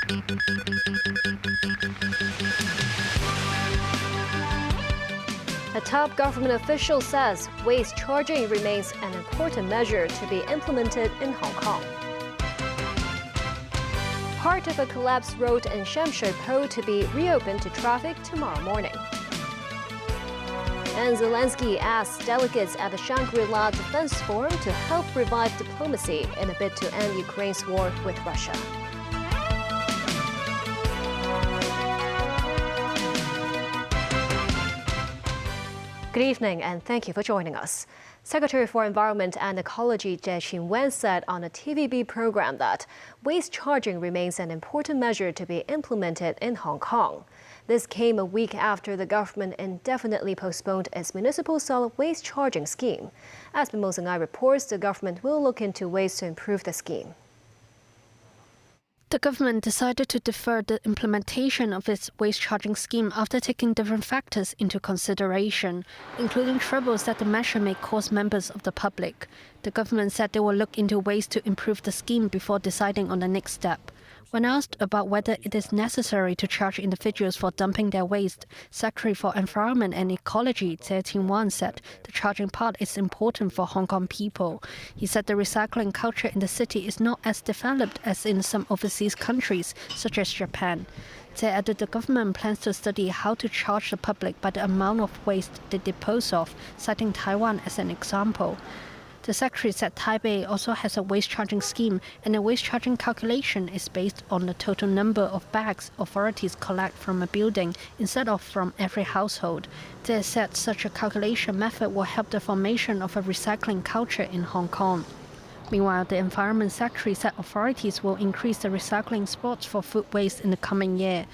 A top government official says waste charging remains an important measure to be implemented in Hong Kong. Part of a collapsed road in Shamshui to be reopened to traffic tomorrow morning. And Zelensky asks delegates at the Shangri-La Defense Forum to help revive diplomacy in a bid to end Ukraine's war with Russia. Good evening, and thank you for joining us. Secretary for Environment and Ecology Jie Qin-wen said on a TVB program that waste charging remains an important measure to be implemented in Hong Kong. This came a week after the government indefinitely postponed its municipal solid waste charging scheme. As Mo Zhengai reports, the government will look into ways to improve the scheme. The government decided to defer the implementation of its waste charging scheme after taking different factors into consideration, including troubles that the measure may cause members of the public. The government said they will look into ways to improve the scheme before deciding on the next step. When asked about whether it is necessary to charge individuals for dumping their waste, Secretary for Environment and Ecology Jie Qin-wen said the charging part is important for Hong Kong people. He said the recycling culture in the city is not as developed as in some overseas countries, such as Japan. Jie added the government plans to study how to charge the public by the amount of waste they dispose of, citing Taiwan as an example. The Secretary said Taipei also has a waste charging scheme, and the waste charging calculation is based on the total number of bags authorities collect from a building instead of from every household. They said such a calculation method will help the formation of a recycling culture in Hong Kong. Meanwhile, the Environment Secretary said authorities will increase the recycling spots for food waste in the coming year.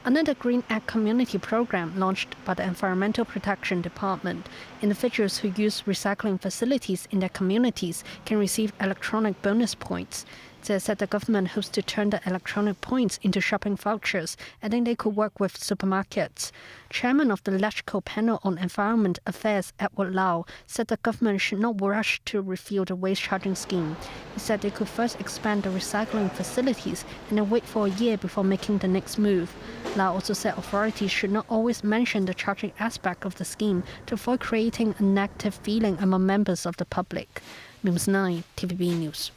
Under the Green Act Community Program launched by the Environmental Protection Department, individuals who use recycling facilities in their communities can receive electronic bonus points. They said the government hopes to turn the electronic points into shopping vouchers, adding they could work with supermarkets. Chairman of the Electrical Panel on Environment Affairs, Edward Lau, said the government should not rush to repeal the waste charging scheme. He said they could first expand the recycling facilities and then wait for a year before making the next move. Lau also said authorities should not always mention the charging aspect of the scheme to avoid creating a negative feeling among members of the public. News 9, TVB News.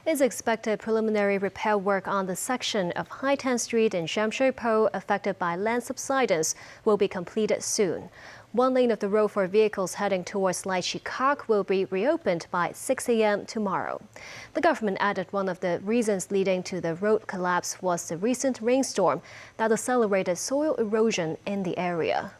It's expected preliminary repair work on the section of Hai Tan Street in Shamshui affected by land subsidence will be completed soon. One lane of the road for vehicles heading towards Lai Chi Kok will be reopened by 6 a.m. tomorrow. The government added one of the reasons leading to the road collapse was the recent rainstorm that accelerated soil erosion in the area.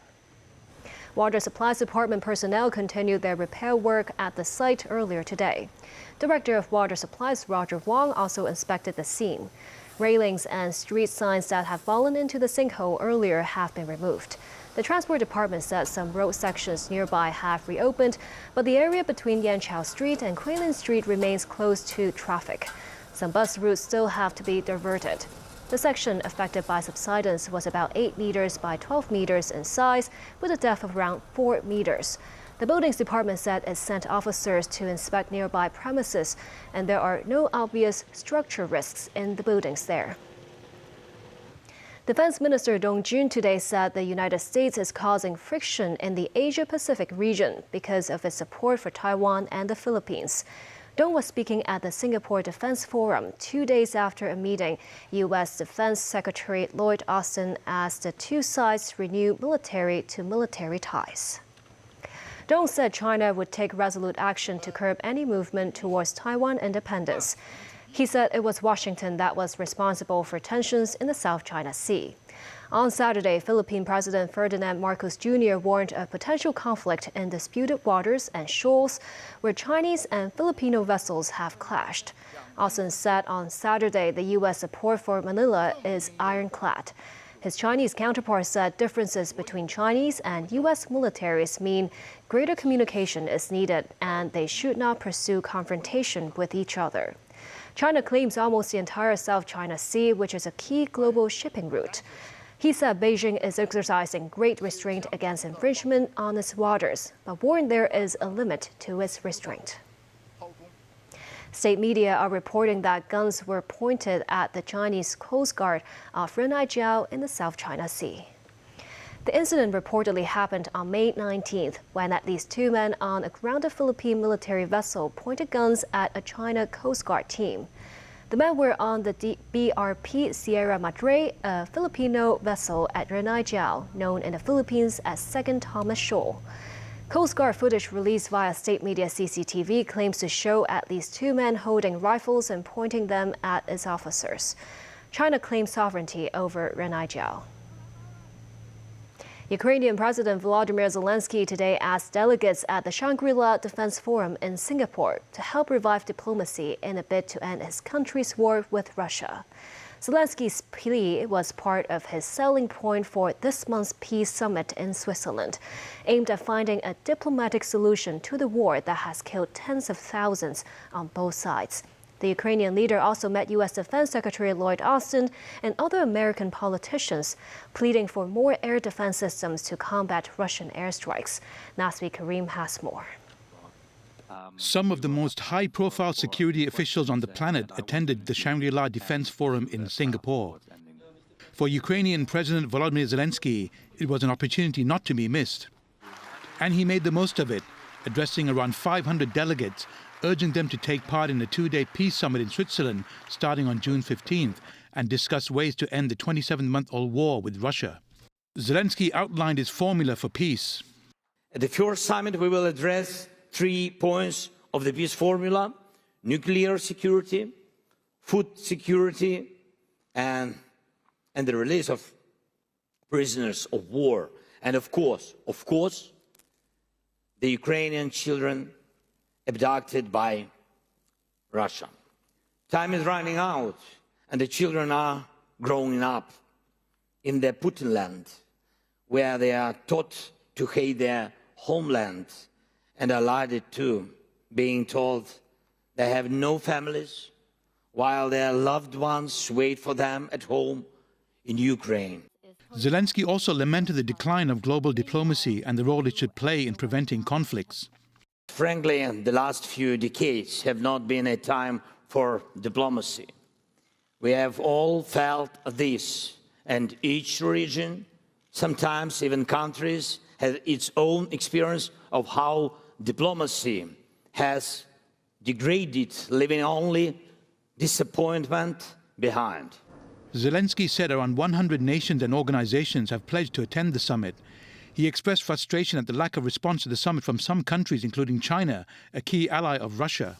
Water Supplies Department personnel continued their repair work at the site earlier today. Director of Water Supplies Roger Wong also inspected the scene. Railings and street signs that have fallen into the sinkhole earlier have been removed. The Transport Department said some road sections nearby have reopened, but the area between Yanqiao Street and Quailin Street remains closed to traffic. Some bus routes still have to be diverted. The section affected by subsidence was about 8 meters by 12 meters in size, with a depth of around 4 meters. The Buildings Department said it sent officers to inspect nearby premises, and there are no obvious structure risks in the buildings there. Defense Minister Dong Jun today said the United States is causing friction in the Asia-Pacific region because of its support for Taiwan and the Philippines. Dong was speaking at the Singapore Defense Forum 2 days after a meeting. U.S. Defense Secretary Lloyd Austin asked the two sides renew military-to-military ties. Dong said China would take resolute action to curb any movement towards Taiwan independence. He said it was Washington that was responsible for tensions in the South China Sea. On Saturday, Philippine President Ferdinand Marcos Jr. warned of potential conflict in disputed waters and shoals where Chinese and Filipino vessels have clashed. Austin said on Saturday the U.S. support for Manila is ironclad. His Chinese counterpart said differences between Chinese and U.S. militaries mean greater communication is needed and they should not pursue confrontation with each other. China claims almost the entire South China Sea, which is a key global shipping route. He said Beijing is exercising great restraint against infringement on its waters, but warned there is a limit to its restraint. State media are reporting that guns were pointed at the Chinese Coast Guard off Renaijiao in the South China Sea. The incident reportedly happened on May 19th when at least 2 men on a grounded Philippine military vessel pointed guns at a China Coast Guard team. The men were on the BRP Sierra Madre, a Filipino vessel at Renaijiao, known in the Philippines as Second Thomas Shoal. Coast Guard footage released via state media CCTV claims to show at least 2 men holding rifles and pointing them at its officers. China claims sovereignty over Renaijiao. Ukrainian President Volodymyr Zelensky today asked delegates at the Shangri-La Defense Forum in Singapore to help revive diplomacy in a bid to end his country's war with Russia. Zelensky's plea was part of his selling point for this month's peace summit in Switzerland, aimed at finding a diplomatic solution to the war that has killed tens of thousands on both sides. The Ukrainian leader also met U.S. Defense Secretary Lloyd Austin and other American politicians, pleading for more air defense systems to combat Russian airstrikes. Nasvi Karim has more. Some of the most high-profile security officials on the planet attended the Shangri-La Defense Forum in Singapore. For Ukrainian President Volodymyr Zelensky, it was an opportunity not to be missed. And he made the most of it, addressing around 500 delegates, urging them to take part in a 2-day peace summit in Switzerland starting on June 15th and discuss ways to end the 27-month-old war with Russia. Zelensky outlined his formula for peace. At the first summit, we will address 3 points of the peace formula: nuclear security, food security, and the release of prisoners of war. And of course, the Ukrainian children abducted by Russia. Time is running out, and the children are growing up in the Putin land, where they are taught to hate their homeland and are lied to, being told they have no families, while their loved ones wait for them at home in Ukraine. Zelensky also lamented the decline of global diplomacy and the role it should play in preventing conflicts. Frankly, the last few decades have not been a time for diplomacy. We have all felt this, and each region, sometimes even countries, has its own experience of how diplomacy has degraded, leaving only disappointment behind. Zelensky said around 100 nations and organizations have pledged to attend the summit. He expressed frustration at the lack of response to the summit from some countries, including China, a key ally of Russia.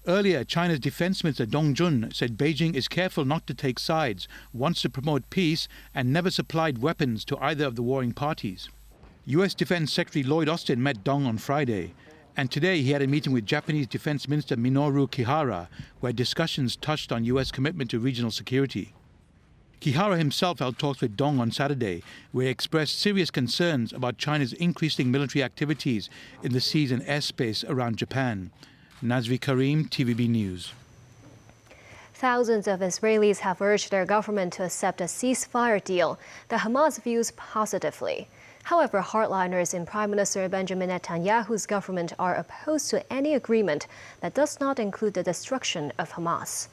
Earlier, China's Defense Minister Dong Jun said Beijing is careful not to take sides, wants to promote peace, and never supplied weapons to either of the warring parties. U.S. Defense Secretary Lloyd Austin met Dong on Friday, and today he had a meeting with Japanese Defense Minister Minoru Kihara, where discussions touched on U.S. commitment to regional security. Kihara himself held talks with Dong on Saturday, where he expressed serious concerns about China's increasing military activities in the seas and airspace around Japan. Nazvi Karim, TVB News. Thousands of Israelis have urged their government to accept a ceasefire deal that Hamas views positively. However, hardliners in Prime Minister Benjamin Netanyahu's government are opposed to any agreement that does not include the destruction of Hamas.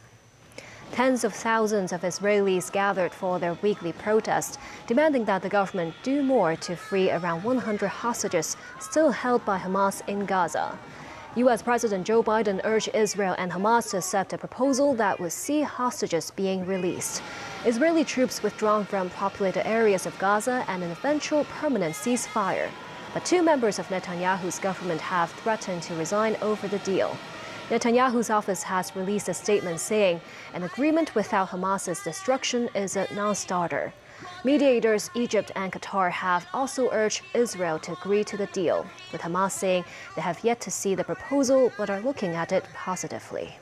Tens of thousands of Israelis gathered for their weekly protest, demanding that the government do more to free around 100 hostages still held by Hamas in Gaza. U.S. President Joe Biden urged Israel and Hamas to accept a proposal that would see hostages being released, Israeli troops withdrawn from populated areas of Gaza, and an eventual permanent ceasefire. But 2 members of Netanyahu's government have threatened to resign over the deal. Netanyahu's office has released a statement saying an agreement without Hamas's destruction is a non-starter. Mediators Egypt and Qatar have also urged Israel to agree to the deal, with Hamas saying they have yet to see the proposal but are looking at it positively.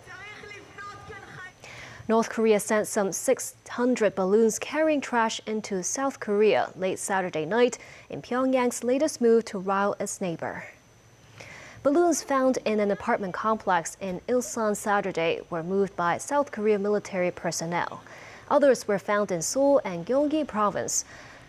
North Korea sent some 600 balloons carrying trash into South Korea late Saturday night in Pyongyang's latest move to rile its neighbor. Balloons found in an apartment complex in Ilsan Saturday were moved by South Korea military personnel. Others were found in Seoul and Gyeonggi province.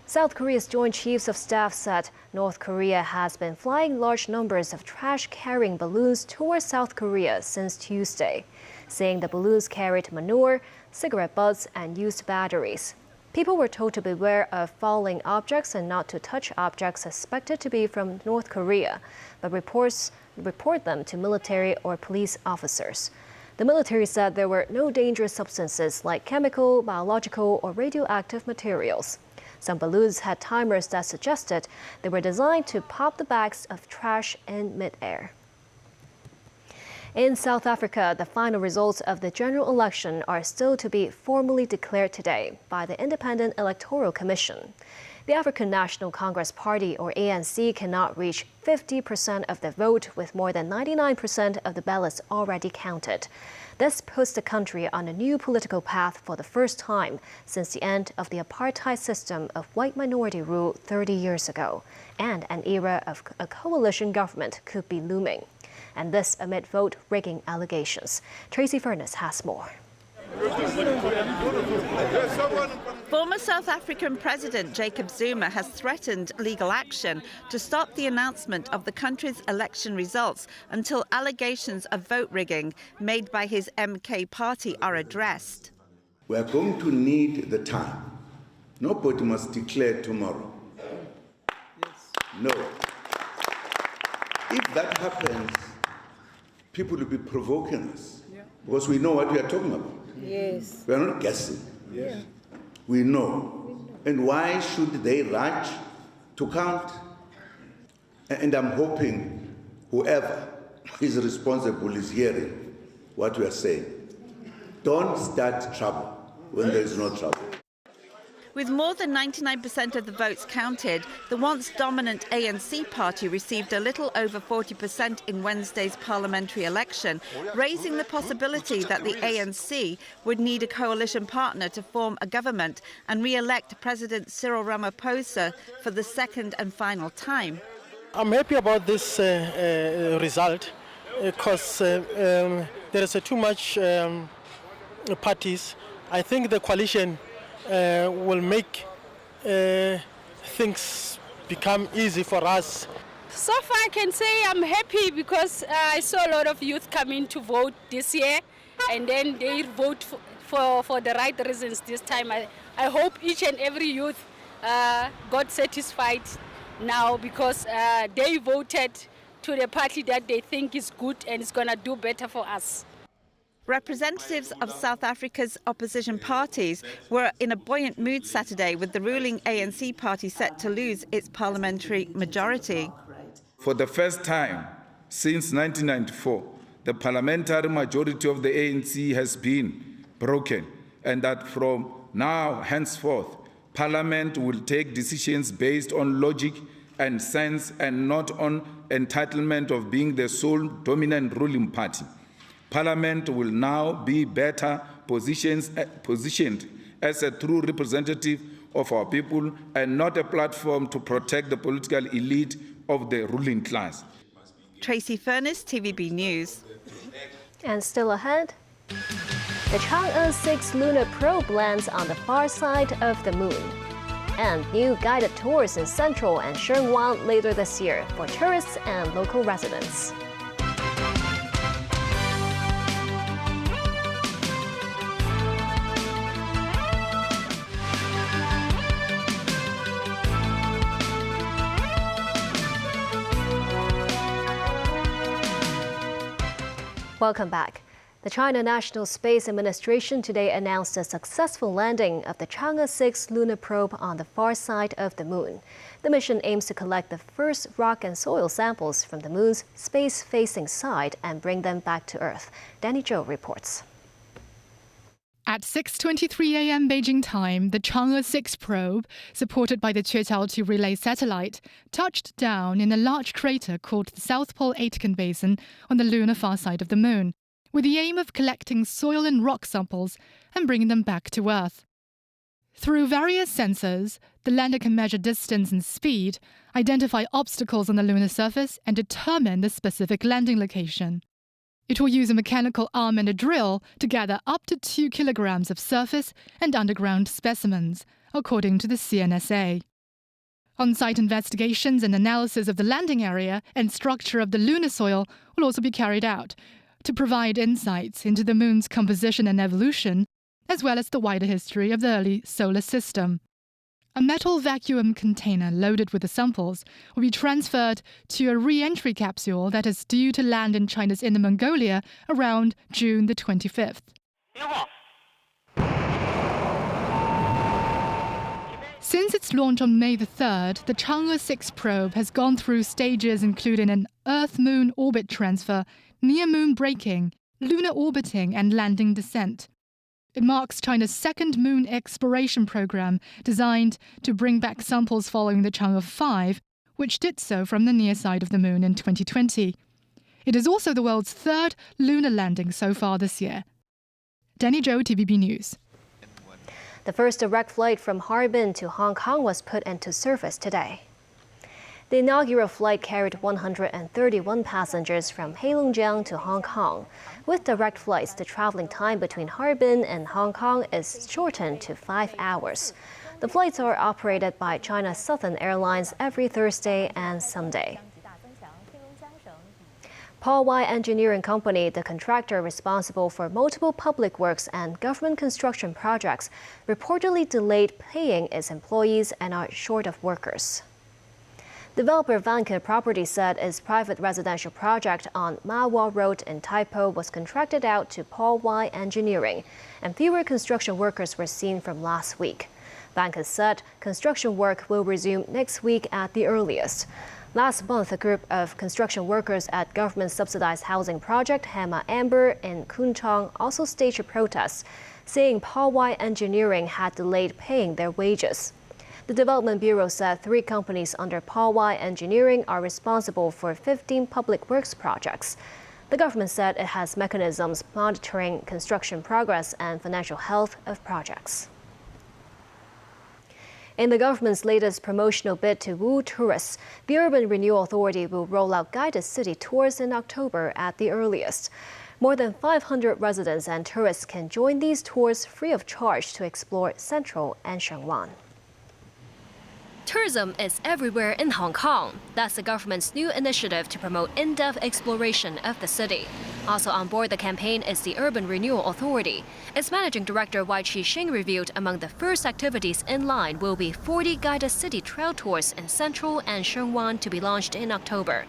South Korea's Joint Chiefs of Staff said North Korea has been flying large numbers of trash-carrying balloons towards South Korea since Tuesday, saying the balloons carried manure, cigarette butts, and used batteries. People were told to beware of falling objects and not to touch objects suspected to be from North Korea, but report them to military or police officers. The military said there were no dangerous substances like chemical, biological, or radioactive materials. Some balloons had timers that suggested they were designed to pop the bags of trash in midair. In South Africa, the final results of the general election are still to be formally declared today by the Independent Electoral Commission. The African National Congress Party, or ANC, cannot reach 50% of the vote with more than 99% of the ballots already counted. This puts the country on a new political path for the first time since the end of the apartheid system of white minority rule 30 years ago, and an era of a coalition government could be looming. And this amid vote rigging allegations. Tracy Furness has more. Former South African President Jacob Zuma has threatened legal action to stop the announcement of the country's election results until allegations of vote rigging made by his MK party are addressed. We are going to need the time. Nobody must declare tomorrow. No. If that happens, people will be provoking us because we know what we are talking about. Yes. We are not guessing. Yes. We know. And why should they rush to count? And I'm hoping whoever is responsible is hearing what we are saying. Don't start trouble when there is no trouble. With more than 99% of the votes counted, the once dominant ANC party received a little over 40% in Wednesday's parliamentary election, raising the possibility that the ANC would need a coalition partner to form a government and re-elect President Cyril Ramaphosa for the second and final time. I'm happy about this result because there is too much parties. I think the coalition will make things become easy for us. So far I can say I'm happy because I saw a lot of youth coming to vote this year, and then they vote for the right reasons this time. I hope each and every youth got satisfied now because they voted to the party that they think is good and is going to do better for us. Representatives of South Africa's opposition parties were in a buoyant mood Saturday, with the ruling ANC party set to lose its parliamentary majority. For the first time since 1994, the parliamentary majority of the ANC has been broken, and that from now henceforth, Parliament will take decisions based on logic and sense and not on entitlement of being the sole dominant ruling party. Parliament will now be better positioned as a true representative of our people and not a platform to protect the political elite of the ruling class. Tracy Furness, TVB News. And still ahead, the Chang'e 6 lunar probe lands on the far side of the moon. And new guided tours in Central and Sheungwan later this year for tourists and local residents. Welcome back. The China National Space Administration today announced a successful landing of the Chang'e 6 lunar probe on the far side of the moon. The mission aims to collect the first rock and soil samples from the moon's space-facing side and bring them back to Earth. Danny Zhou reports. At 6:23 a.m. Beijing time, the Chang'e 6 probe, supported by the Queqiao-2 relay satellite, touched down in a large crater called the South Pole Aitken Basin on the lunar far side of the moon, with the aim of collecting soil and rock samples and bringing them back to Earth. Through various sensors, the lander can measure distance and speed, identify obstacles on the lunar surface, and determine the specific landing location. It will use a mechanical arm and a drill to gather up to 2 kilograms of surface and underground specimens, according to the CNSA. On-site investigations and analysis of the landing area and structure of the lunar soil will also be carried out to provide insights into the moon's composition and evolution, as well as the wider history of the early solar system. A metal vacuum container loaded with the samples will be transferred to a re-entry capsule that is due to land in China's Inner Mongolia around June the 25th. Since its launch on May the 3rd, the Chang'e 6 probe has gone through stages including an Earth-Moon orbit transfer, near-moon braking, lunar orbiting and landing descent. It marks China's second moon exploration program designed to bring back samples following the Chang'e 5, which did so from the near side of the moon in 2020. It is also the world's third lunar landing so far this year. Danny Zhou, TVB News. The first direct flight from Harbin to Hong Kong was put into service today. The inaugural flight carried 131 passengers from Heilongjiang to Hong Kong. With direct flights, the traveling time between Harbin and Hong Kong is shortened to 5 hours. The flights are operated by China Southern Airlines every Thursday and Sunday. Paul Y Engineering Company, the contractor responsible for multiple public works and government construction projects, reportedly delayed paying its employees and are short of workers. Developer Vanke Property said its private residential project on Mawa Road in Taipo was contracted out to Paul Y Engineering, and fewer construction workers were seen from last week. Vanke said construction work will resume next week at the earliest. Last month, a group of construction workers at government-subsidized housing project Hema Amber in Kunchang also staged a protest, saying Paul Y Engineering had delayed paying their wages. The Development Bureau said 3 companies under Paul Y Engineering are responsible for 15 public works projects. The government said it has mechanisms monitoring construction progress and financial health of projects. In the government's latest promotional bid to woo tourists, the Urban Renewal Authority will roll out guided city tours in October at the earliest. More than 500 residents and tourists can join these tours free of charge to explore Central and Sheungwan. Tourism is everywhere in Hong Kong. That's the government's new initiative to promote in-depth exploration of the city. Also on board the campaign is the Urban Renewal Authority. Its managing director Wai Chi-shing revealed among the first activities in line will be 40 guided city trail tours in Central and Sheungwan to be launched in October.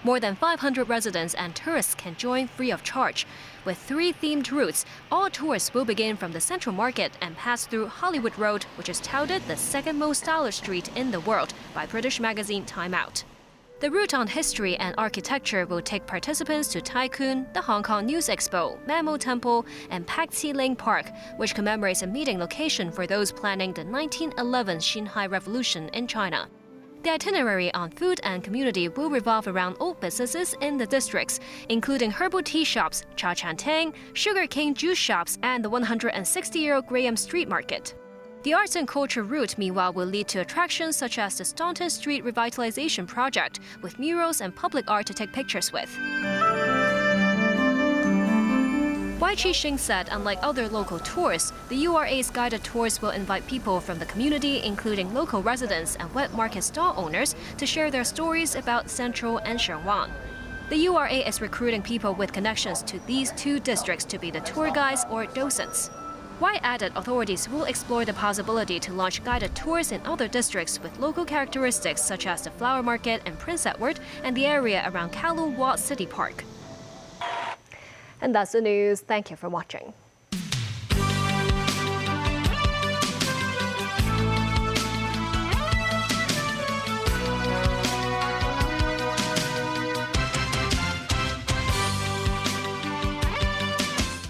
More than 500 residents and tourists can join free of charge. With 3 themed routes, all tours will begin from the Central Market and pass through Hollywood Road, which is touted the second most stylish street in the world by British magazine Time Out. The route on history and architecture will take participants to Tai Kwun, the Hong Kong News Expo, Mamo Temple, and Pak Chi Ling Park, which commemorates a meeting location for those planning the 1911 Xinhai Revolution in China. The itinerary on food and community will revolve around old businesses in the districts, including herbal tea shops, Cha Chan Tang, sugarcane juice shops, and the 160-year-old Graham Street Market. The arts and culture route, meanwhile, will lead to attractions such as the Staunton Street Revitalization Project, with murals and public art to take pictures with. Wai Chi-shing said unlike other local tours, the URA's guided tours will invite people from the community, including local residents and wet market stall owners, to share their stories about Central and Sheungwan. The URA is recruiting people with connections to these 2 districts to be the tour guides or docents. Wai added authorities will explore the possibility to launch guided tours in other districts with local characteristics such as the Flower Market and Prince Edward and the area around Kowloon Ward City Park. And that's the news. Thank you for watching.